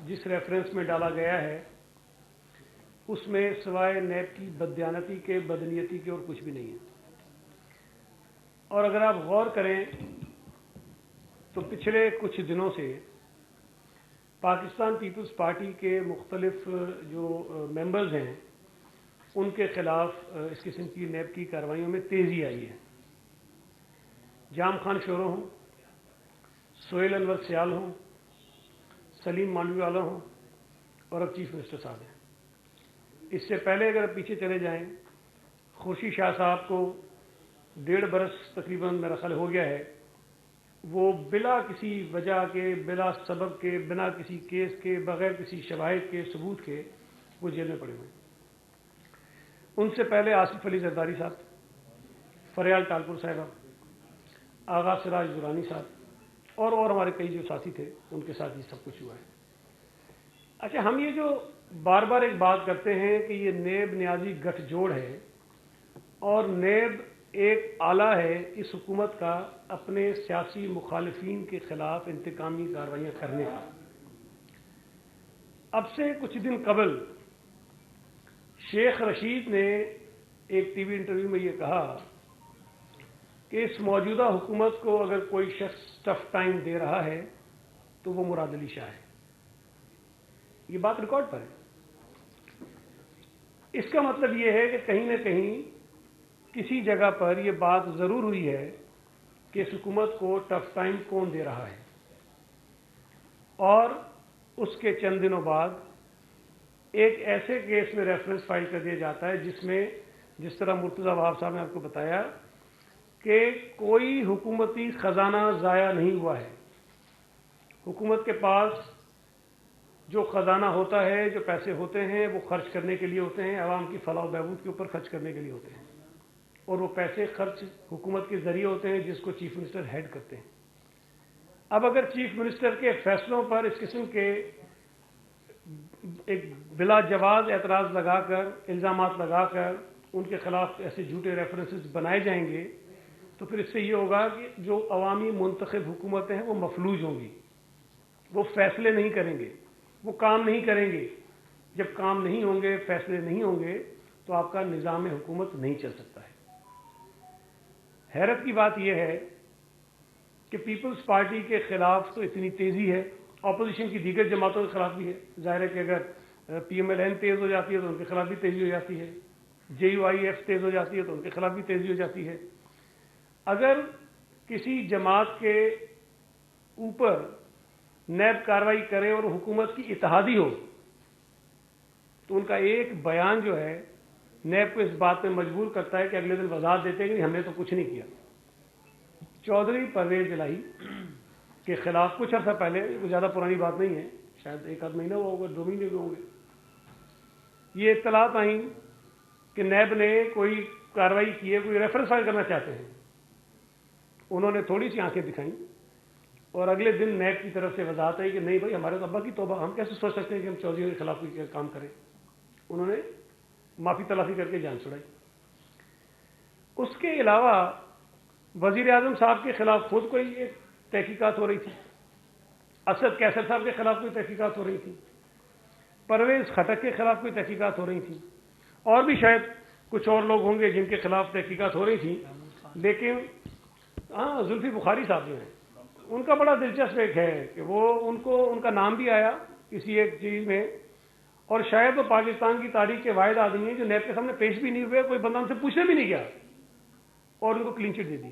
جس ریفرنس میں ڈالا گیا ہے اس میں سوائے نیب کی بددیانتی کے، بدنیتی کے اور کچھ بھی نہیں ہے۔ اور اگر آپ غور کریں تو پچھلے کچھ دنوں سے پاکستان پیپلز پارٹی کے مختلف جو ممبرز ہیں ان کے خلاف اس قسم کی نیب کی کارروائیوں میں تیزی آئی ہے۔ جام خان شورو ہوں، سہیل انور سیال ہوں، سلیم مانڈوی والا ہوں اور اب چیف منسٹر صاحب ہیں۔ اس سے پہلے اگر پیچھے چلے جائیں، خورشید شاہ صاحب کو 1.5 برس تقریباً میرا خیال ہو گیا ہے، وہ بلا کسی وجہ کے، بلا سبب کے، بنا کسی کیس کے، بغیر کسی شواہد کے، ثبوت کے وہ جیل میں پڑے ہوئے ہیں۔ ان سے پہلے آصف علی زرداری صاحب، فریال ٹالپور صاحبہ، آغا سراج درانی صاحب اور ہمارے کئی جو ساتھی تھے ان کے ساتھ یہ سب کچھ ہوا ہے۔ اچھا، ہم یہ جو بار بار ایک بات کرتے ہیں کہ یہ نیب نیازی گٹھ جوڑ ہے اور نیب ایک آلہ ہے اس حکومت کا اپنے سیاسی مخالفین کے خلاف انتقامی کارروائیاں کرنے کا۔ اب سے کچھ دن قبل شیخ رشید نے ایک ٹی وی انٹرویو میں یہ کہا کہ اس موجودہ حکومت کو اگر کوئی شخص ٹف ٹائم دے رہا ہے تو وہ مراد علی شاہ ہے۔ یہ بات ریکارڈ پر ہے۔ اس کا مطلب یہ ہے کہ کہیں نہ کہیں کسی جگہ پر یہ بات ضرور ہوئی ہے کہ اس حکومت کو ٹف ٹائم کون دے رہا ہے، اور اس کے چند دنوں بعد ایک ایسے کیس میں ریفرنس فائل کر دیا جاتا ہے جس میں، جس طرح مرتضی وہاب صاحب نے آپ کو بتایا، کہ کوئی حکومتی خزانہ ضائع نہیں ہوا ہے۔ حکومت کے پاس جو خزانہ ہوتا ہے، جو پیسے ہوتے ہیں، وہ خرچ کرنے کے لیے ہوتے ہیں، عوام کی فلاح و بہبود کے اوپر خرچ کرنے کے لیے ہوتے ہیں، اور وہ پیسے خرچ حکومت کے ذریعے ہوتے ہیں جس کو چیف منسٹر ہیڈ کرتے ہیں۔ اب اگر چیف منسٹر کے فیصلوں پر اس قسم کے ایک بلا جواز اعتراض لگا کر، الزامات لگا کر ان کے خلاف ایسے جھوٹے ریفرنسز بنائے جائیں گے تو پھر اس سے یہ ہوگا کہ جو عوامی منتخب حکومتیں ہیں وہ مفلوج ہوں گی، وہ فیصلے نہیں کریں گے، وہ کام نہیں کریں گے۔ جب کام نہیں ہوں گے، فیصلے نہیں ہوں گے تو آپ کا نظام حکومت نہیں چل سکتا ہے۔ حیرت کی بات یہ ہے کہ پیپلز پارٹی کے خلاف تو اتنی تیزی ہے، اپوزیشن کی دیگر جماعتوں کے خلاف بھی ہے۔ ظاہر ہے کہ اگر پی ایم ایل این تیز ہو جاتی ہے تو ان کے خلاف بھی تیزی ہو جاتی ہے، جے یو آئی ایف تیز ہو جاتی ہے تو ان کے خلاف بھی تیزی ہو جاتی ہے۔ اگر کسی جماعت کے اوپر نیب کارروائی کرے اور حکومت کی اتحادی ہو تو ان کا ایک بیان جو ہے نیب کو اس بات میں مجبور کرتا ہے کہ اگلے دن وضاحت دیتے ہیں کہ ہم نے تو کچھ نہیں کیا۔ چودھری پرویز الہی کے خلاف کچھ عرصہ پہلے، وہ زیادہ پرانی بات نہیں ہے، شاید 1 مہینہ ہوا ہوگا، 2 مہینے ہوں گے، یہ اطلاعات آئیں کہ نیب نے کوئی کارروائی کی ہے، کوئی ریفرنس فائل کرنا چاہتے ہیں۔ انہوں نے تھوڑی سی آنکھیں دکھائیں اور اگلے دن نیب کی طرف سے وضاحت آئی کہ نہیں بھائی، ہمارے تو ابا کی توبہ، ہم کیسے سوچ سکتے ہیں کہ ہم چودھری کے خلاف کوئی کام کریں۔ انہوں نے معافی تلافی کر کے جان چھڑائی۔ اس کے علاوہ وزیر اعظم صاحب کے خلاف خود کوئی ایک تحقیقات ہو رہی تھی، اسد کیسر صاحب کے خلاف کوئی تحقیقات ہو رہی تھی، پرویز خٹک کے خلاف کوئی تحقیقات ہو رہی تھی، اور بھی شاید کچھ اور لوگ ہوں گے جن کے خلاف تحقیقات ہو رہی تھی۔ لیکن زلفی بخاری صاحب جو ہیں، ان کا بڑا دلچسپ ایک ہے کہ وہ ان کا نام بھی آیا کسی ایک چیز میں، اور شاید وہ پاکستان کی تاریخ کے واحد آدمی ہیں جو نیب کے سامنے پیش بھی نہیں ہوئے، کوئی بندہ ان سے پوچھنے بھی نہیں گیا اور ان کو کلین چٹ دے دی،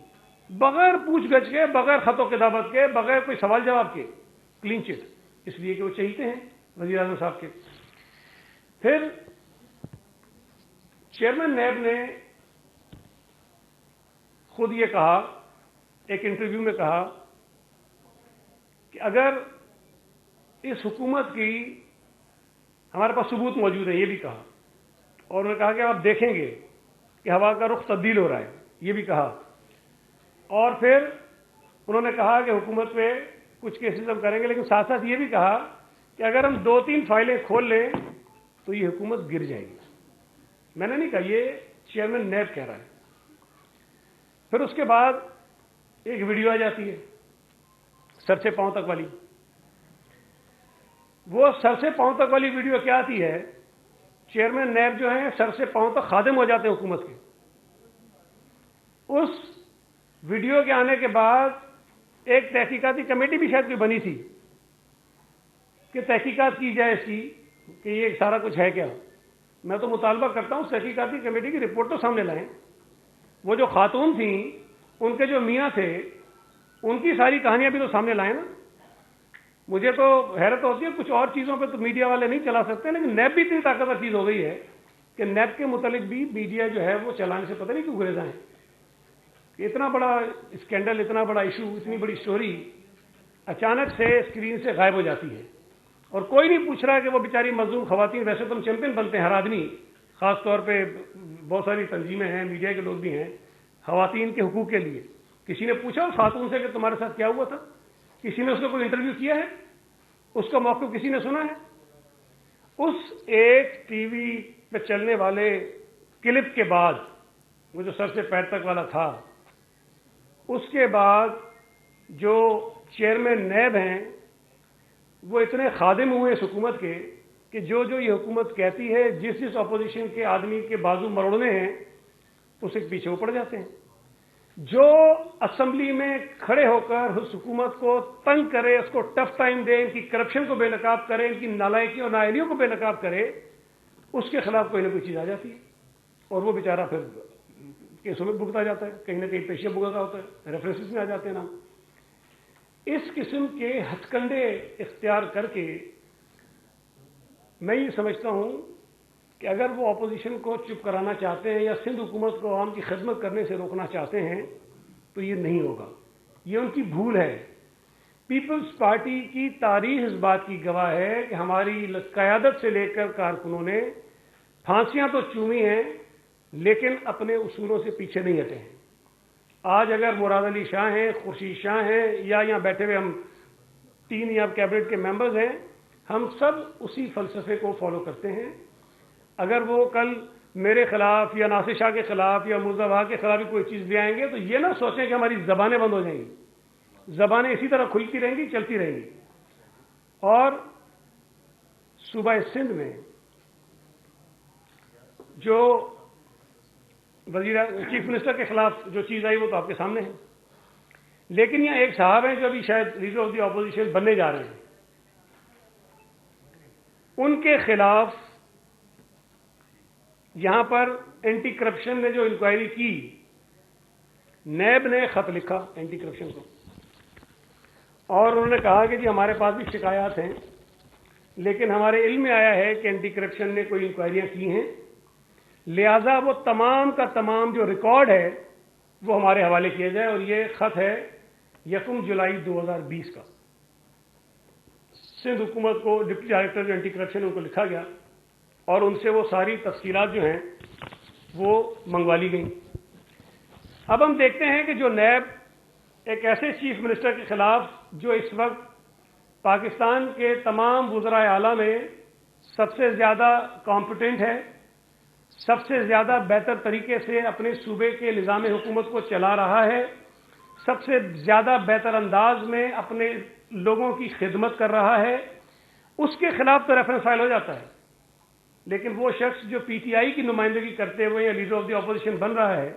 بغیر پوچھ گچھ کے، بغیر خط و کتابت کے، بغیر کوئی سوال جواب کے کلین چٹ، اس لیے کہ وہ چہیتے ہیں وزیر اعظم صاحب کے۔ پھر چیئرمین نیب نے خود یہ کہا، ایک انٹرویو میں کہا کہ اگر اس حکومت کی ہمارے پاس ثبوت موجود ہے، یہ بھی کہا، اور انہوں نے کہا کہ آپ دیکھیں گے کہ ہوا کا رخ تبدیل ہو رہا ہے، یہ بھی کہا، اور پھر انہوں نے کہا کہ حکومت پہ کچھ کیسز ہم کریں گے، لیکن ساتھ ساتھ یہ بھی کہا کہ اگر ہم 2-3 فائلیں کھول لیں تو یہ حکومت گر جائے گی۔ میں نے نہیں کہا، یہ چیئرمین نیب کہہ رہا ہے۔ پھر اس کے بعد ایک ویڈیو آ جاتی ہے سر سے پاؤں تک والی، وہ سر سے پاؤں تک والی ویڈیو کیا آتی ہے؟ چیئرمین نیب جو ہیں سر سے پاؤں تک خادم ہو جاتے ہیں حکومت کے. اس ویڈیو کے آنے کے بعد ایک تحقیقاتی کمیٹی بھی شاید کوئی بنی تھی کہ تحقیقات کی جائے اس کی کہ یہ سارا کچھ ہے کیا. میں تو مطالبہ کرتا ہوں تحقیقاتی کمیٹی کی رپورٹ تو سامنے لائیں. وہ جو خاتون تھیں ان کے جو میاں تھے ان کی ساری کہانیاں بھی تو سامنے لائیں نا. مجھے تو حیرت ہوتی ہے، کچھ اور چیزوں پہ تو میڈیا والے نہیں چلا سکتے، لیکن نیب بھی اتنی طاقتور چیز ہو گئی ہے کہ نیب کے متعلق بھی میڈیا جو ہے وہ چلانے سے پتہ نہیں کیوں گریزاں ہیں. اتنا بڑا اسکینڈل، اتنا بڑا ایشو، اتنی بڑی سٹوری اچانک سے اسکرین سے غائب ہو جاتی ہے اور کوئی نہیں پوچھ رہا کہ وہ بیچاری مظلوم خواتین، ویسے تو ہم چیمپئن بنتے ہیں ہر آدمی، خاص طور پہ بہت ساری تنظیمیں ہیں، میڈیا کے لوگ بھی ہیں خواتین کے حقوق کے لیے. کسی نے پوچھا اس خاتون سے کہ تمہارے ساتھ کیا ہوا تھا؟ کسی نے اس کو کوئی انٹرویو کیا ہے؟ اس کا موقف کسی نے سنا ہے؟ اس ایک ٹی وی پہ چلنے والے کلپ کے بعد، وہ جو سر سے پیر تک والا تھا، اس کے بعد جو چیئرمین نیب ہیں وہ اتنے خادم ہوئے اس حکومت کے کہ جو یہ حکومت کہتی ہے، جس اپوزیشن کے آدمی کے بازو مروڑنے ہیں اس کے پیچھے وہ پڑ جاتے ہیں. جو اسمبلی میں کھڑے ہو کر اس حکومت کو تنگ کرے، اس کو ٹف ٹائم دے، ان کی کرپشن کو بے نقاب کرے، ان کی نالائکی اور نااہلیوں کو بے نقاب کرے، اس کے خلاف کوئی نہ کوئی چیز آ جاتی ہے اور وہ بیچارہ پھر کیسوں میں بھگتا جاتا ہے، کہیں نہ کہیں پیشے بھگتا ہوتا ہے، ریفرنسز میں آ جاتے ہیں نام. اس قسم کے ہتھ کنڈے اختیار کر کے میں یہ سمجھتا ہوں کہ اگر وہ اپوزیشن کو چپ کرانا چاہتے ہیں یا سندھ حکومت کو عوام کی خدمت کرنے سے روکنا چاہتے ہیں تو یہ نہیں ہوگا. یہ ان کی بھول ہے. پیپلز پارٹی کی تاریخ اس بات کی گواہ ہے کہ ہماری قیادت سے لے کر کارکنوں نے پھانسیاں تو چومی ہیں لیکن اپنے اصولوں سے پیچھے نہیں ہٹے ہیں. آج اگر مراد علی شاہ ہیں، خورشید شاہ ہیں یا یہاں بیٹھے ہوئے ہم 3 یا کیبنٹ کے ممبرز ہیں، ہم سب اسی فلسفے کو فالو کرتے ہیں. اگر وہ کل میرے خلاف یا ناصر شاہ کے خلاف یا مرزا بھا کے خلاف کوئی چیز لے آئیں گے تو یہ نہ سوچیں کہ ہماری زبانیں بند ہو جائیں گی. زبانیں اسی طرح کھلتی رہیں گی، چلتی رہیں گی. اور صوبہ سندھ میں جو چیف منسٹر کے خلاف جو چیز آئی وہ تو آپ کے سامنے ہے، لیکن یہاں ایک صاحب ہیں جو ابھی شاید لیڈر آف دی اپوزیشن بننے جا رہے ہیں، ان کے خلاف یہاں پر اینٹی کرپشن نے جو انکوائری کی، نیب نے خط لکھا اینٹی کرپشن کو اور انہوں نے کہا کہ جی ہمارے پاس بھی شکایات ہیں لیکن ہمارے علم میں آیا ہے کہ اینٹی کرپشن نے کوئی انکوائریاں کی ہیں، لہذا وہ تمام کا تمام جو ریکارڈ ہے وہ ہمارے حوالے کیا جائے. اور یہ خط ہے 1 جولائی 2020 کا. سندھ حکومت کو ڈپٹی ڈائریکٹر جو اینٹی کرپشن ان کو لکھا گیا اور ان سے وہ ساری تفصیلات جو ہیں وہ منگوا لی گئیں. اب ہم دیکھتے ہیں کہ جو نیب ایک ایسے چیف منسٹر کے خلاف جو اس وقت پاکستان کے تمام وزرائے اعلیٰ میں سب سے زیادہ کمپیٹنٹ ہے، سب سے زیادہ بہتر طریقے سے اپنے صوبے کے نظام حکومت کو چلا رہا ہے، سب سے زیادہ بہتر انداز میں اپنے لوگوں کی خدمت کر رہا ہے، اس کے خلاف تو ریفرنس فائل ہو جاتا ہے. لیکن وہ شخص جو پی ٹی آئی کی نمائندگی کرتے ہوئے یا لیڈر آف دی اپوزیشن بن رہا ہے،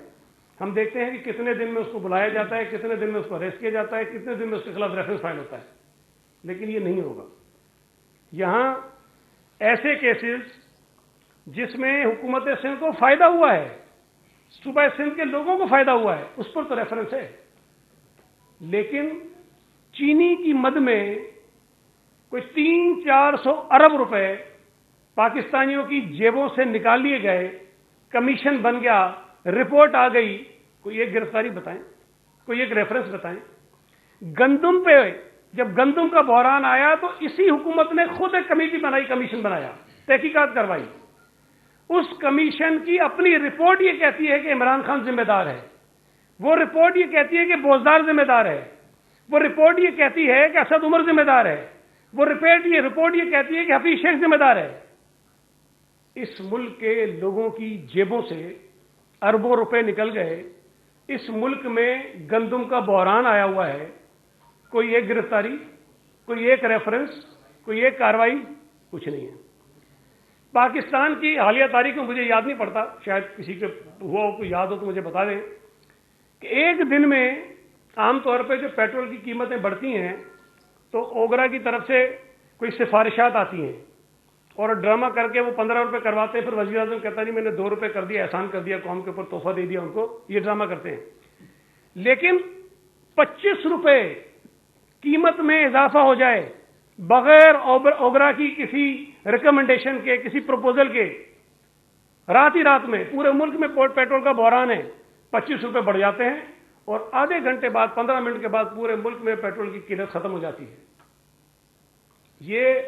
ہم دیکھتے ہیں کہ کتنے دن میں اس کو بلایا جاتا ہے، کتنے دن میں اس کو اریسٹ کیا جاتا ہے، کتنے دن میں اس کے خلاف ریفرنس فائل ہوتا ہے. لیکن یہ نہیں ہوگا. یہاں ایسے کیسز جس میں حکومت سندھ کو فائدہ ہوا ہے، صوبہ سندھ کے لوگوں کو فائدہ ہوا ہے، اس پر تو ریفرنس ہے. لیکن چینی کی مد میں کوئی 300-400 ارب روپے پاکستانیوں کی جیبوں سے نکال لیے گئے، کمیشن بن گیا، رپورٹ آ گئی. کوئی ایک گرفتاری بتائیں، کوئی ایک ریفرنس بتائیں. گندم پہ جب گندم کا بحران آیا تو اسی حکومت نے خود ایک کمیٹی بنائی، کمیشن بنایا، تحقیقات کروائی. اس کمیشن کی اپنی رپورٹ یہ کہتی ہے کہ عمران خان ذمہ دار ہے، وہ رپورٹ یہ کہتی ہے کہ بوزدار ذمہ دار ہے، وہ رپورٹ یہ کہتی ہے کہ اسد عمر ذمہ دار ہے، وہ رپورٹ یہ کہتی ہے کہ حفیظ شیخ ذمہ دار ہے. اس ملک کے لوگوں کی جیبوں سے اربوں روپے نکل گئے. اس ملک میں گندم کا بحران آیا ہوا ہے. کوئی ایک گرفتاری، کوئی ایک ریفرنس، کوئی ایک کاروائی کچھ نہیں ہے. پاکستان کی حالیہ تاریخ میں مجھے یاد نہیں پڑتا, شاید کسی کے ہوا ہو, کوئی یاد ہو تو مجھے بتا دیں, کہ ایک دن میں عام طور پہ جو پیٹرول کی قیمتیں بڑھتی ہیں تو اوگرا کی طرف سے کوئی سفارشات آتی ہیں اور ڈرامہ کر کے وہ 15 روپے کرواتے ہیں, پھر وزیر اعظم کہتا نہیں میں نے 2 روپے کر دیا, احسان کر دیا, قوم کے اوپر تحفہ دے دیا ان کو, یہ ڈرامہ کرتے ہیں. لیکن 25 روپے قیمت میں اضافہ ہو جائے بغیر اوگرا کی کسی ریکمنڈیشن کے, کسی پروپوزل کے, رات ہی رات میں پورے ملک میں پیٹرول کا بحران ہے, 25 روپے بڑھ جاتے ہیں اور آدھے گھنٹے بعد 15 منٹ کے بعد پورے ملک میں پیٹرول کی قیمت ختم ہو جاتی ہے. یہ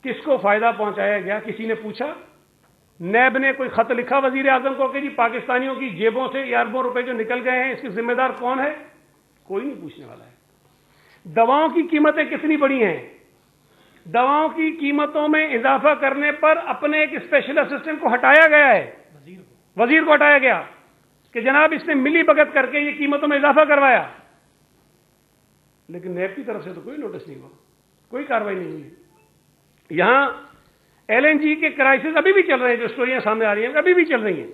کس کو فائدہ پہنچایا گیا؟ کسی نے پوچھا؟ نیب نے کوئی خط لکھا وزیر اعظم کو کہ جی پاکستانیوں کی جیبوں سے یہ اربوں روپے جو نکل گئے ہیں اس کے ذمہ دار کون ہے؟ کوئی نہیں پوچھنے والا ہے. دواؤں کی قیمتیں کتنی بڑی ہیں؟ دواؤں کی قیمتوں میں اضافہ کرنے پر اپنے ایک اسپیشل اسسٹنٹ کو ہٹایا گیا ہے, وزیر کو ہٹایا گیا کہ جناب اس نے ملی بھگت کر کے یہ قیمتوں میں اضافہ کروایا. لیکن نیب کی طرف سے تو کوئی نوٹس نہیں ہوا, کوئی کاروائی نہیں ہوئی. یہاں ایل این جی کے کرائسس ابھی بھی چل رہے ہیں, جو اسٹوریاں سامنے آ رہی ہیں ابھی بھی چل رہی ہیں.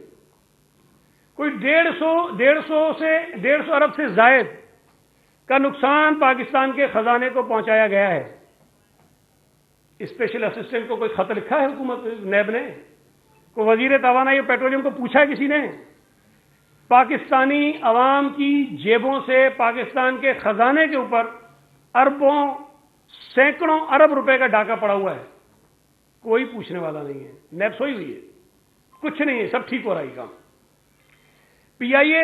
کوئی 150 ارب سے زائد کا نقصان پاکستان کے خزانے کو پہنچایا گیا ہے. اسپیشل اسسٹنٹ کو کوئی خط لکھا ہے حکومت نیب نے؟ کوئی وزیر توانائی اور پیٹرولیم کو پوچھا ہے کسی نے؟ پاکستانی عوام کی جیبوں سے پاکستان کے خزانے کے اوپر اربوں سینکڑوں ارب روپے کا ڈاکہ پڑا ہوا ہے, کوئی پوچھنے والا نہیں ہے. نیب سوئی ہوئی ہے, کچھ نہیں ہے, سب ٹھیک ہو رہا ہے کام. پی آئی اے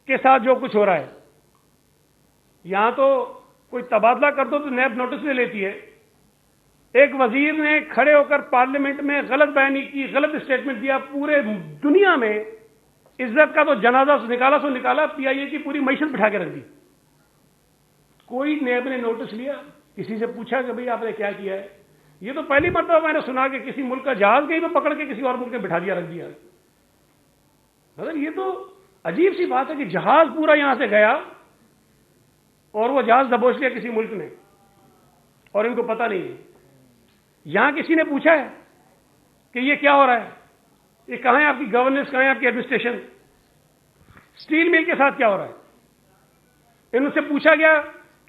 کے ساتھ جو کچھ ہو رہا ہے, یہاں تو کوئی تبادلہ کر دو تو نیب نوٹس لے لیتی ہے. ایک وزیر نے کھڑے ہو کر پارلیمنٹ میں غلط بیانی کی, غلط اسٹیٹمنٹ دیا, پورے دنیا میں عزت کا تو جنازہ نکالا, پی آئی اے کی پوری معیشت بٹھا کے رکھ دی. کوئی نیب نے نوٹس لیا؟ کسی سے پوچھا کہ بھئی آپ نے کیا کیا ہے؟ یہ تو پہلی مرتبہ میں نے سنا کہ کسی ملک کا جہاز کہیں پہ پکڑ کے کسی اور ملک میں بٹھا دیا, رکھ دیا. مگر یہ تو عجیب سی بات ہے کہ جہاز پورا یہاں سے گیا اور وہ جہاز دبوچ لیا کسی ملک نے اور ان کو پتہ نہیں ہے. یہاں کسی نے پوچھا ہے کہ یہ کیا ہو رہا ہے, یہ کہاں ہے آپ کی گورننس, کہاں ہے آپ کی ایڈمنسٹریشن؟ اسٹیل مل کے ساتھ کیا ہو رہا ہے؟ ان سے پوچھا گیا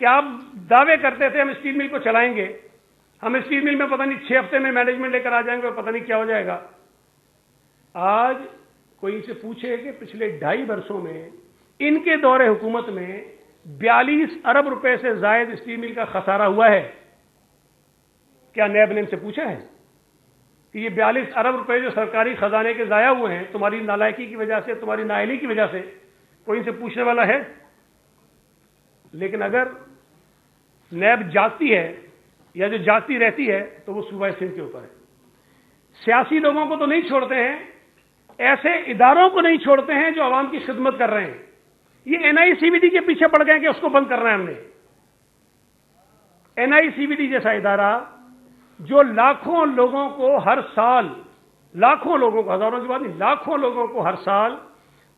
کہ آپ دعوے کرتے تھے ہم اسٹیل مل کو چلائیں گے, ہم اسٹیل مل میں پتہ نہیں 6 ہفتے میں مینجمنٹ لے کر آ جائیں گے اور پتہ نہیں کیا ہو جائے گا. آج کوئی ان سے پوچھے کہ پچھلے 2.5 برسوں میں ان کے دور حکومت میں 42 ارب روپے سے زائد اسٹیل مل کا خسارہ ہوا ہے. کیا نیب نے ان سے پوچھا ہے کہ یہ 42 ارب روپے جو سرکاری خزانے کے ضائع ہوئے ہیں تمہاری نالائکی کی وجہ سے, تمہاری نااہلی کی وجہ سے, کوئی ان سے پوچھنے والا ہے؟ لیکن اگر نیب جاگتی ہے یا جو جاگتی رہتی ہے تو وہ صوبہ سندھ کے اوپر ہے. سیاسی لوگوں کو تو نہیں چھوڑتے ہیں, ایسے اداروں کو نہیں چھوڑتے ہیں جو عوام کی خدمت کر رہے ہیں. یہ این آئی سی بی ڈی کے پیچھے پڑ گئے کہ اس کو بند کرنا ہے ہم نے. این آئی سی بی ڈی جیسا ادارہ جو لاکھوں لوگوں کو ہر سال, لاکھوں لوگوں کو, ہزاروں کی بات نہیں, لاکھوں لوگوں کو ہر سال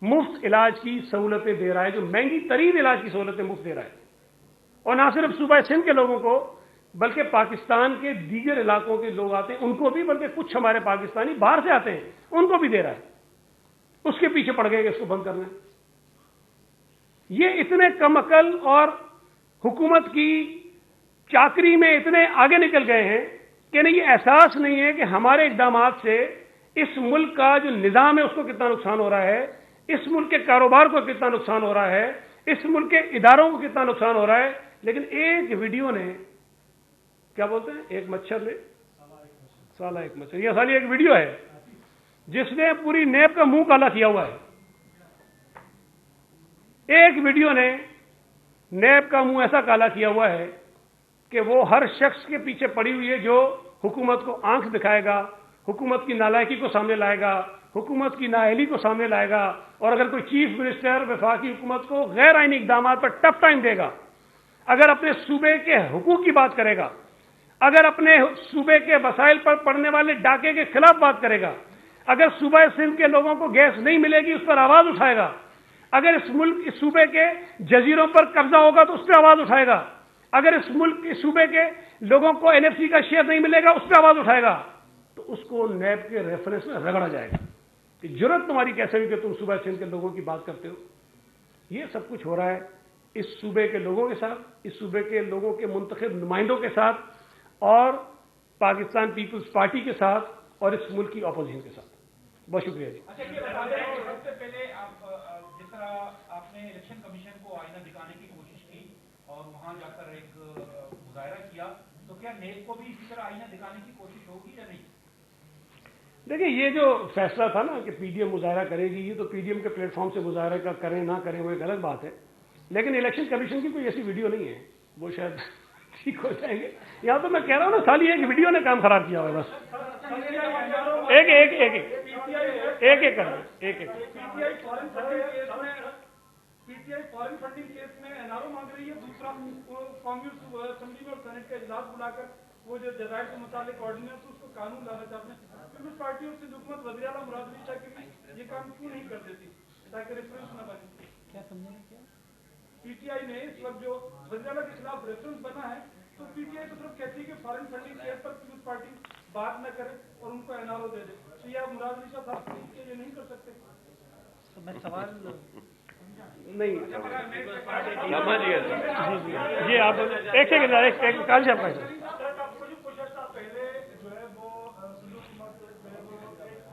مفت علاج کی سہولتیں دے رہا ہے, جو مہنگی ترین علاج کی سہولتیں مفت دے رہا ہے. اور نہ صرف صوبہ سندھ کے لوگوں کو بلکہ پاکستان کے دیگر علاقوں کے لوگ آتے ہیں ان کو بھی, بلکہ کچھ ہمارے پاکستانی باہر سے آتے ہیں ان کو بھی دے رہا ہے. اس کے پیچھے پڑ گئے کہ اس کو بند کرنا ہے. یہ اتنے کم عقل اور حکومت کی چاکری میں اتنے آگے نکل گئے ہیں کہ انہیں یہ احساس نہیں ہے کہ ہمارے اقدامات سے اس ملک کا جو نظام ہے اس کو کتنا نقصان ہو رہا ہے, اس ملک کے کاروبار کو کتنا نقصان ہو رہا ہے, اس ملک کے اداروں کو کتنا نقصان ہو رہا ہے. لیکن ایک ویڈیو نے, کیا بولتے ہیں, ایک مچھر نے سالہ ایک مچھر, یہ سالی ایک ویڈیو ہے جس نے پوری نیب کا منہ کالا کیا ہوا ہے. ایک ویڈیو نے نیب کا منہ ایسا کالا کیا ہوا ہے کہ وہ ہر شخص کے پیچھے پڑی ہوئی ہے جو حکومت کو آنکھ دکھائے گا, حکومت کی نالائکی کو سامنے لائے گا, حکومت کی نااہلی کو سامنے لائے گا, اور اگر کوئی چیف منسٹر وفاقی حکومت کو غیر آئینی اقدامات پر ٹف ٹائم دے گا, اگر اپنے صوبے کے حقوق کی بات کرے گا, اگر اپنے صوبے کے وسائل پر پڑنے والے ڈاکے کے خلاف بات کرے گا, اگر صوبہ سندھ کے لوگوں کو گیس نہیں ملے گی اس پر آواز اٹھائے گا, اگر اس ملک اس صوبے کے جزیروں پر قبضہ ہوگا تو اس پہ آواز اٹھائے گا, اگر اس ملک کے صوبے کے لوگوں کو NFC کا شیئر نہیں ملے گا اس پہ آواز اٹھائے گا تو اس کو نیب کے ریفرنس میں رگڑا جائے گا کہ جرت تمہاری کیسے ہوئی کہ تم صوبہ سندھ کے لوگوں کی بات کرتے ہو. یہ سب کچھ ہو رہا ہے اس صوبے کے لوگوں کے ساتھ, اس صوبے کے لوگوں کے منتخب نمائندوں کے ساتھ, اور پاکستان پیپلز پارٹی کے ساتھ, اور اس ملک کی اپوزیشن کے ساتھ. بہت شکریہ جی. اچھا یہ بتا دیں سب سے پہلے آپ جس طرح آپ نے الیکشن کمیشن کو آئینہ دکھانے کی کوشش کی اور وہاں جا کر ایک مظاہرہ کیا, تو کیا نیب کو بھی اسی طرح آئینہ دکھانے کی کوشش ہوگی یا نہیں؟ دیکھیں یہ جو فیصلہ تھا نا کہ پی ڈی ایم مظاہرہ کرے گی, یہ تو پی ڈی ایم کے پلیٹ فارم سے مظاہرہ کا کریں نہ کریں وہ ایک الگ بات ہے, لیکن الیکشن کمیشن کی کوئی ایسی ویڈیو نہیں ہے, وہ شاید ٹھیک ہو جائیں گے. یہاں تو میں کہہ رہا ہوں نا خالی ایک ویڈیو نے کام خراب کیا ہوا ہے بس. ایک ایک ایک ایک ایک کر ایک ایک P T I foreign funding case میں NRO مانگ رہی ہے, دوسرا کانگریس اسمبلی میں اور سینٹ کا اجلاس بلا کر وہ جو جزائر سے متعلق آرڈیننس اس کو قانون لانا چاہتے ہیں. پیپلز پارٹی اور سندھ حکومت وزیر اعلیٰ مراد علی شاہ کے یہ کام کیوں نہیں کر دیتی تاکہ ریفرنس نہ بنے؟ کیا سمجھیں کیا پی ٹی آئی نے اس وقت جو وزیر اعلیٰ کے خلاف ریفرنس بنا ہے تو پی ٹی آئی تو صرف کہتی ہے کہ فارن فنڈنگ کیس پر پیپلز پارٹی بات نہ کرے اور ان کو NRO دے دے, تو یہ آپ مراد علی شاہ صاحب کے لیے نہیں کر سکتے؟ میں سوال نہیں جی آپ ایک سیکنڈ کال سے آپ کا پہلے جو ہے وہ سندھ حکومت جو ہے وہ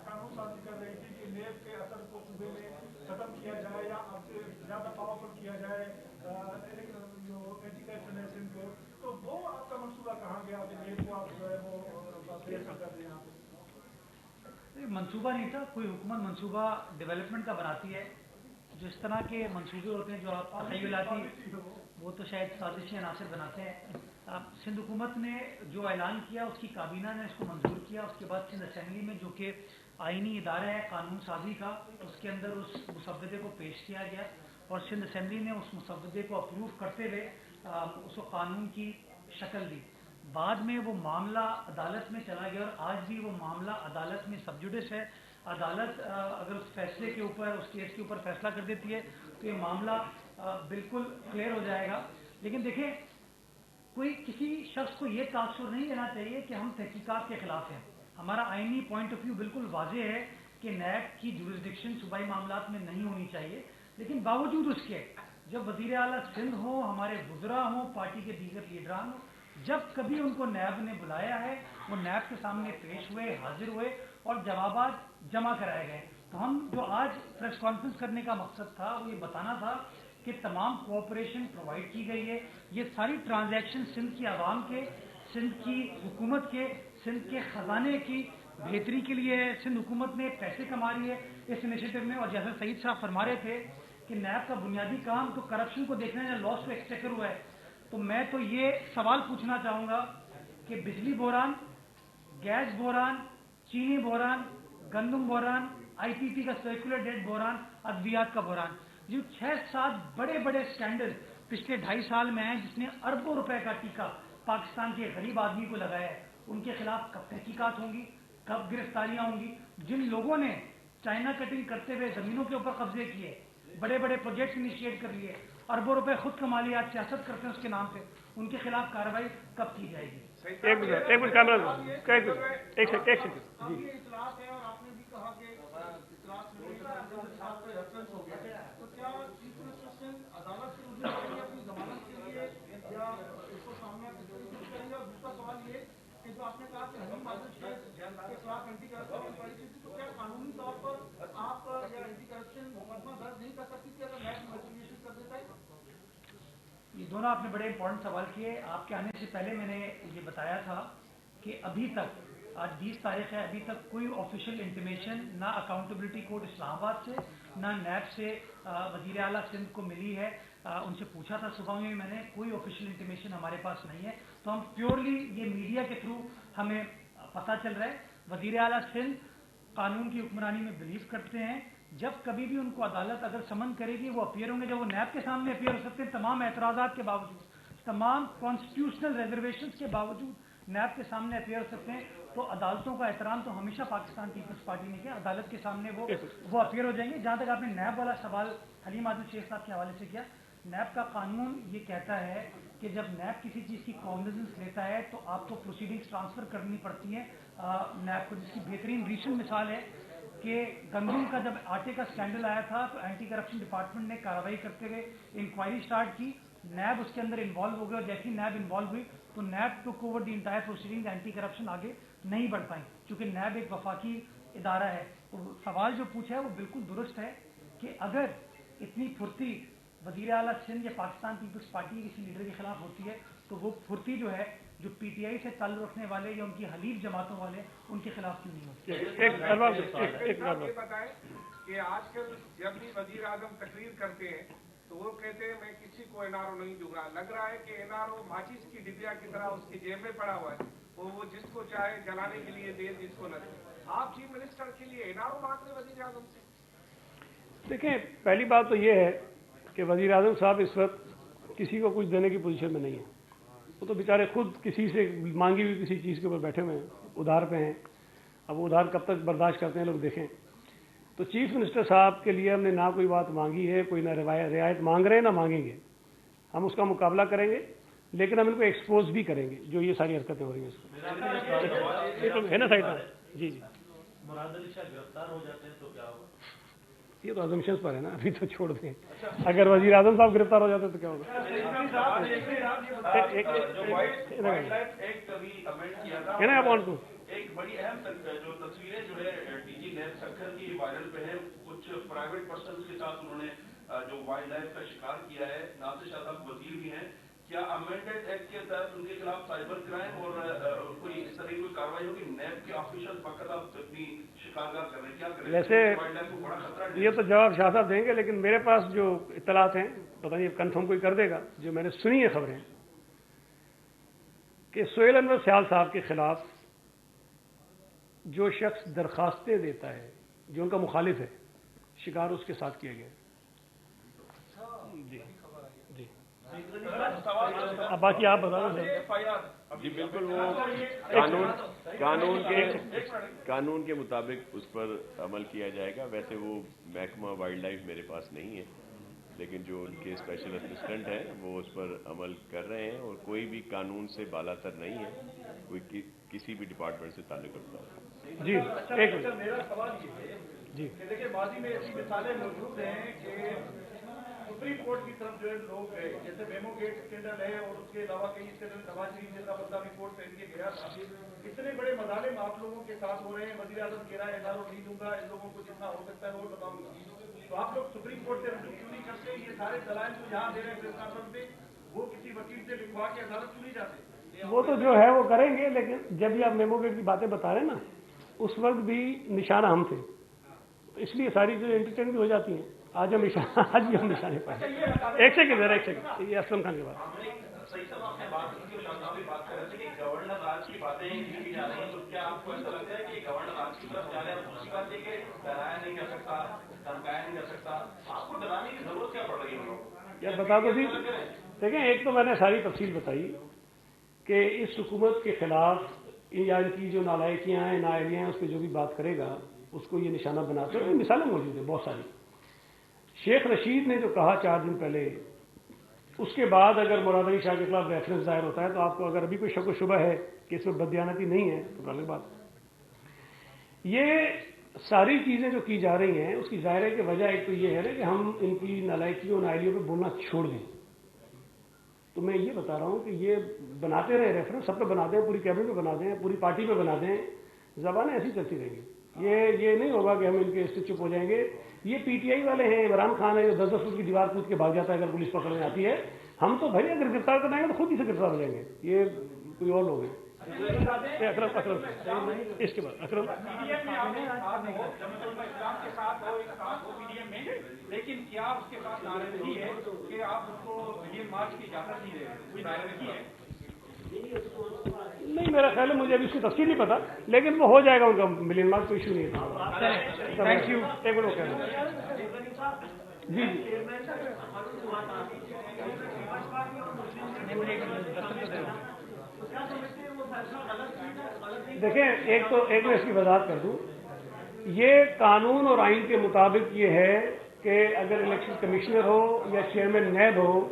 قانون سازی کر رہی تھی کہ نیب کے اثر کو صوبے میں ختم کیا جائے یا اب سے زیادہ پاورفل کیا جائے جو ایجوکیشن ہے سندھ کو, تو وہ آپ کا منصوبہ کہاں گیا کہ نیب کو آپ جو ہے وہ کر دیں؟ منصوبہ نہیں تھا, کوئی حکومت منصوبہ ڈیولپمنٹ کا بناتی ہے. جو اس طرح کے منصوبے ہوتے ہیں جو آپ تخیلاتی, وہ تو شاید سازشی عناصر بناتے ہیں. سندھ حکومت نے جو اعلان کیا اس کی کابینہ نے اس کو منظور کیا, اس کے بعد سندھ اسمبلی میں جو کہ آئینی ادارہ ہے قانون سازی کا, اس کے اندر اس مسودے کو پیش کیا گیا اور سندھ اسمبلی نے اس مسودے کو اپروو کرتے ہوئے اس کو قانون کی شکل دی. بعد میں وہ معاملہ عدالت میں چلا گیا اور آج بھی وہ معاملہ عدالت میں سب جوڈس ہے. عدالت اگر اس فیصلے کے اوپر, اس کیس کے اوپر فیصلہ کر دیتی ہے تو یہ معاملہ بالکل کلیئر ہو جائے گا. لیکن دیکھیں کوئی کسی شخص کو یہ تاثر نہیں لینا چاہیے کہ ہم تحقیقات کے خلاف ہیں. ہمارا آئینی پوائنٹ آف ویو بالکل واضح ہے کہ نیب کی جورسڈکشن صوبائی معاملات میں نہیں ہونی چاہیے, لیکن باوجود اس کے جب وزیر اعلیٰ سندھ ہوں, ہمارے وزراء ہوں, پارٹی کے دیگر لیڈران ہوں, جب کبھی ان کو نیب نے بلایا ہے وہ نیب کے سامنے پیش ہوئے, حاضر ہوئے اور جوابات جمع کرائے گئے. تو ہم جو آج پریس کانفرنس کرنے کا مقصد تھا وہ یہ بتانا تھا کہ تمام کوآپریشن پرووائڈ کی گئی ہے. یہ ساری ٹرانزیکشن سندھ کی عوام کے, سندھ کی حکومت کے, سندھ کے خزانے کی بہتری کے لیے ہے. سندھ حکومت نے پیسے کما رہی ہے اس انیشیٹو میں. اور جیسا سعید صاحب فرما رہے تھے کہ نیب کا بنیادی کام تو کرپشن کو دیکھنا ہے, لاس ٹو ایکسچیکر ہوا ہے. تو میں تو یہ سوال پوچھنا چاہوں گا کہ بجلی بحران, گیس بحران, چینی بحران, گندم بحران, IPP کا سرکولر ڈیٹ بحران, ادویات کا بحران, جو 6-7 بڑے بڑے اسکینڈل پچھلے 2.5 سال میں ہیں جس نے اربوں روپے کا ٹیکہ پاکستان کے غریب آدمی کو لگایا ہے, ان کے خلاف کب تحقیقات ہوں گی, کب گرفتاریاں ہوں گی؟ جن لوگوں نے چائنا کٹنگ کرتے ہوئے زمینوں کے اوپر قبضے کیے, بڑے بڑے پروجیکٹس انیشیٹ کر لیے, اربوں روپے خود کما لیا, سیاست کرتے ہیں اس کے نام پہ, ان کے خلاف کارروائی کب کی جائے گی؟ ایک منٹ کیمرہ ایک سیکنڈ جی. اطلاعات ہے اور آپ نے بھی کہا کہ اطلاعات میں ریفرنس ہو گیا, تو کیا چیف منسٹر عدالت سے رجوع کریں گے اپنی ضمانت کے لیے یا اس کو سامنے کریں گے؟ اور دوسرا سوال یہ کہ جو آپ نے کہا کہ حلیم عادل شیخ کے خلاف اینٹی کرپشن انکوائری کی تھی, تو کیا قانونی طور پر آپ یا اینٹی کرپشن مقدمہ درج نہیں کر سکتی تھی اگر نیب انویسٹیگیشن کر دیتا ہے؟ یہ دونوں آپ نے بڑے امپورٹنٹ سوال کیے. آپ کے آنے سے پہلے میں نے یہ بتایا تھا کہ ابھی تک, آج 20 تاریخ ہے, ابھی تک کوئی آفیشیل انٹیمیشن نہ اکاؤنٹیبلٹی کورٹ اسلام آباد سے نہ نیب سے وزیر اعلیٰ سندھ کو ملی ہے. ان سے پوچھا تھا صبح میں نے, کوئی آفیشیل انٹیمیشن ہمارے پاس نہیں ہے. تو ہم پیورلی یہ میڈیا کے تھرو ہمیں پتہ چل رہا ہے. وزیر اعلیٰ سندھ قانون کی حکمرانی میں بلیو کرتے ہیں. جب کبھی بھی ان کو عدالت اگر سمن کرے گی وہ اپیئر ہوں گے, جب وہ نیب کے سامنے اپیئر ہو سکتے ہیں تمام اعتراضات کے باوجود, تمام کانسٹیٹیوشنل ریزرویشنز کے باوجود نیب کے سامنے اپیئر ہو سکتے ہیں. تو عدالتوں کا احترام تو ہمیشہ پاکستان پیپلز پارٹی نے کیا, عدالت کے سامنے وہ اپیئر ہو جائیں گے. جہاں تک آپ نے نیب والا سوال حلیم عادل شیخ صاحب کے حوالے سے کیا, نیب کا قانون یہ کہتا ہے کہ کہ جب نیب کسی چیز کی کاگنیزنس لیتا ہے تو آپ کو پروسیڈنگز ٹرانسفر کرنی پڑتی ہیں نیب کو، جس کی بہترین ریسنٹ مثال ہے کہ گندم کا جب آٹے کا اسکینڈل آیا تھا تو اینٹی کرپشن ڈپارٹمنٹ نے کارروائی کرتے ہوئے انکوائری اسٹارٹ کی، نیب اس کے اندر انوالو ہو گیا، اور جیسی نیب انوالو ہوئی تو NAB took over the entire proceeding, anti corruption آگے نہیں بڑھ پائیں چونکہ نیب ایک وفاقی ادارہ ہے۔ تو سوال جو پوچھا ہے وہ بالکل درست ہے کہ اگر اتنی پھرتی وزیر اعلیٰ سندھ یا پاکستان پیپلز پارٹی کے کسی لیڈر کے خلاف ہوتی ہے تو وہ پھرتی جو ہے جو پی ٹی آئی سے تعلق رکھنے والے یا ان کی حلیف جماعتوں والے ان کے خلاف کیوں نہیں ہوتی؟ یہ بتائیں کہ آج کل جب بھی وزیر اعظم تقریر کرتے ہیں تو وہ کہتے ہیں میں کسی کو این آر او نہیں دوں گا، لگ رہا ہے کہ این آر او ماچس کی ڈبیا کی طرح اس کی جیب میں پڑا ہوا ہے، وہ جس کو چاہے جلانے کے لیے دے، جس کو نہ دے۔ آپ چیف منسٹر کے لیے این آر او مانگ رہے وزیر اعظم سے؟ دیکھیں، پہلی بات تو یہ ہے کہ وزیر اعظم صاحب اس وقت کسی کو کچھ دینے کی پوزیشن میں نہیں ہے، وہ تو بیچارے خود کسی سے مانگی ہوئی کسی چیز کے اوپر بیٹھے ہوئے ہیں، ادھار پہ ہیں۔ اب وہ ادھار کب تک برداشت کرتے ہیں لوگ دیکھیں۔ تو چیف منسٹر صاحب کے لیے ہم نے نہ کوئی بات مانگی ہے، کوئی نہ رعایت مانگ رہے ہیں نہ مانگیں گے، ہم اس کا مقابلہ کریں گے، لیکن ہم ان کو ایکسپوز بھی کریں گے جو یہ ساری حرکتیں ہو رہی ہیں اس کو ہے نا سائڈ پر۔ جی جی، مراد علی شاہ گرفتار ہو جاتے ہیں تو کیا ہوگا؟ یہ تو ازمپشنز پر ہے نا، ابھی تو چھوڑ دیں۔ اگر وزیر اعظم صاحب گرفتار ہو جاتے تو کیا ہوگا؟ ہے نا آپ کو ایک بڑی اہم جو تصویریں جو ہے ڈی جی نیب سکھر کی وائرل پہ ہے، کچھ پرائیویٹ پرسنز کے ساتھ انہوں نے جو وائلڈ لائف کا شکار کیا ہے، ناصر شاہ صاحب وزیر بھی ہیں، کیا امینڈڈ ایکٹ کے تحت ان کے خلاف سائبر کرائم اور کوئی اس طرح کی کوئی کارروائی ہوگی؟ نیب کے آفیشل فقط آپ اپنی شکارگاہ کر رہے ہیں، کیا کریں؟ ویسے وائلڈ لائف کو بڑا خطرہ ہے۔ یہ تو جواب شاہ صاحب دیں گے، لیکن میرے پاس جو اطلاعات ہیں پتہ نہیں کنفرم کوئی کر دے گا، جو میں نے سنی ہے خبریں کہ سہیل انور سیال صاحب کے خلاف جو شخص درخواستیں دیتا ہے، جو ان کا مخالف ہے، شکار اس کے ساتھ کیا گیا ہے۔ جی جی، اب باقی آپ بتا دیں۔ جی بالکل، وہ قانون کے مطابق اس پر عمل کیا جائے گا۔ ویسے وہ محکمہ وائلڈ لائف میرے پاس نہیں ہے، لیکن جو ان کے اسپیشل اسسٹنٹ ہیں وہ اس پر عمل کر رہے ہیں، اور کوئی بھی قانون سے بالا تر نہیں ہے، کوئی کسی بھی ڈپارٹمنٹ سے تعلق رکھتا ہے۔ جی ایک منٹ۔ میرا سوال یہ ہے جی کہ دیکھیں ماضی میں ایسی مثالیں موجود ہیں کہ سپریم کورٹ کی طرف جو ہے لوگ گئے، جیسے میمو گیٹ اسکینڈل ہے اور اس کے علاوہ کئی اسکینڈل، نواز شریف جیسا بندہ بھی کورٹ پہن کے گیا تھا۔ اتنے بڑے مظالم آپ لوگوں کے ساتھ ہو رہے ہیں، وزیر اعظم کہہ رہا ہے این آر او نہیں دوں گا، ان لوگوں کو جتنا ہو سکتا ہے وہ بتاؤں گا، تو آپ لوگ سپریم کورٹ سے رجوع کیوں نہیں کرتے؟ یہ سارے دلائل جو یہاں دے رہے ہیں پریس کانفرنس میں، وہ کسی وکیل سے لکھوا کے عدالت کیوں نہیں جاتے؟ وہ تو جو ہے وہ کریں گے، لیکن جب بھی آپ میمو گیٹ کی باتیں بتا رہے ہیں نا، اس وقت بھی نشانہ ہم تھے، تو اس لیے ساری چیزیں انٹرٹین بھی ہو جاتی ہیں۔ آج بھی ہم نشانے پائے۔ ایک سیکنڈ، یہ اسلم خان کے بعد۔ صحیح صاحب، آپ نے بات کی تھی، شاہ صاحب بھی بات کر رہے تھے کہ گورنر راج کی باتیں کی جا رہی ہیں، تو کیا آپ کو ایسا لگتا ہے کہ گورنر راج کی طرف جا رہے ہیں؟ اور دوسری بات یہ کہ ڈرایا نہیں جا سکتا، دھمکایا نہیں جا سکتا، آپ کو ڈرانے کی ضرورت کیا پڑ رہی ہے؟ یار بتا دو جی، دیکھیں ایک تو میں نے ساری تفصیل بتائی کہ اس حکومت کے خلاف یا ان کی جو نالائکیاں ہیں، نااہلیاں ہیں، اس پہ جو بھی بات کرے گا اس کو یہ نشانہ بناتے ہیں۔ مثالیں موجود ہیں بہت ساری۔ شیخ رشید نے جو کہا 4 دن پہلے، اس کے بعد اگر مراد علی شاہ کے خلاف ریفرنس ظاہر ہوتا ہے تو آپ کو اگر ابھی کوئی شک و شبہ ہے کہ اس میں بددیانتی نہیں ہے تو الگ بات ہے۔ یہ ساری چیزیں جو کی جا رہی ہیں اس کی ظاہر ہے کہ وجہ ایک تو یہ ہے نا کہ ہم ان کی نالائکیوں نااہلیوں پہ بولنا چھوڑ دیں۔ تو میں یہ بتا رہا ہوں کہ یہ بناتے رہے ریفرنس، سب پہ بنا دیں، پوری کیبنٹ پہ بنا دیں، پوری پارٹی پہ بنا دیں، زبانیں ایسی چلتی رہیں گی۔ یہ نہیں ہوگا کہ ہم ان کے اس سے چپ ہو جائیں گے۔ یہ پی ٹی آئی والے ہیں، عمران خان ہے جو 10 فٹ کی دیوار کود کے بھاگ جاتا ہے اگر پولیس پکڑنے آتی ہے۔ ہم تو بھائی اگر گرفتار کرنا ہے تو خود ہی سے گرفتار ہو جائیں گے۔ یہ کوئی اور لوگ ہیں۔ اکرم اس کے بعد اکرم اسلام کے ساتھ ہو، ایک ساتھ ہو پی ڈی ایم میں، لیکن کیا اس کے پاس ناراضگی ہے کہ آپ اس کو ملین مارچ کی اجازت نہیں دے رہے؟ کوئی ناراضگی ہے؟ نہیں، میرا خیال ہے، مجھے ابھی اس کی تفصیل نہیں پتا، لیکن وہ ہو جائے گا ان کا ملین مارک، کوئی ایشو نہیں ہے۔ Thank you. ایک منٹ جی جی دیکھیں، ایک میں اس کی وضاحت کر دوں، یہ قانون اور آئین کے مطابق یہ ہے کہ اگر الیکشن کمشنر ہو یا چیئرمین نیب ہو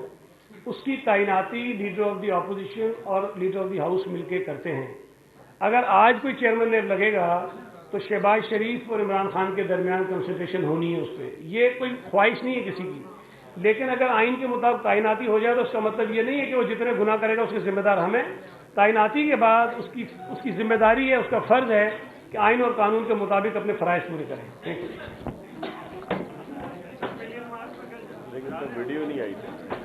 اس کی تعیناتی لیڈر آف دی اپوزیشن اور لیڈر آف دی ہاؤس مل کے کرتے ہیں. اگر آج کوئی چیئرمین نیب لگے گا تو شہباز شریف اور عمران خان کے درمیان کنسلٹیشن ہونی ہے اس پہ. یہ کوئی خواہش نہیں ہے کسی کی، لیکن اگر آئین کے مطابق تعیناتی ہو جائے تو اس کا مطلب یہ نہیں ہے کہ وہ جتنے گناہ کرے گا اس کے ذمہ دار ہمیں. تعیناتی کے بعد اس کی ذمہ داری ہے، اس کا فرض ہے کہ آئین اور قانون کے مطابق اپنے فرائض پورے کریں. لیکن تو ویڈیو نہیں آئی تھی.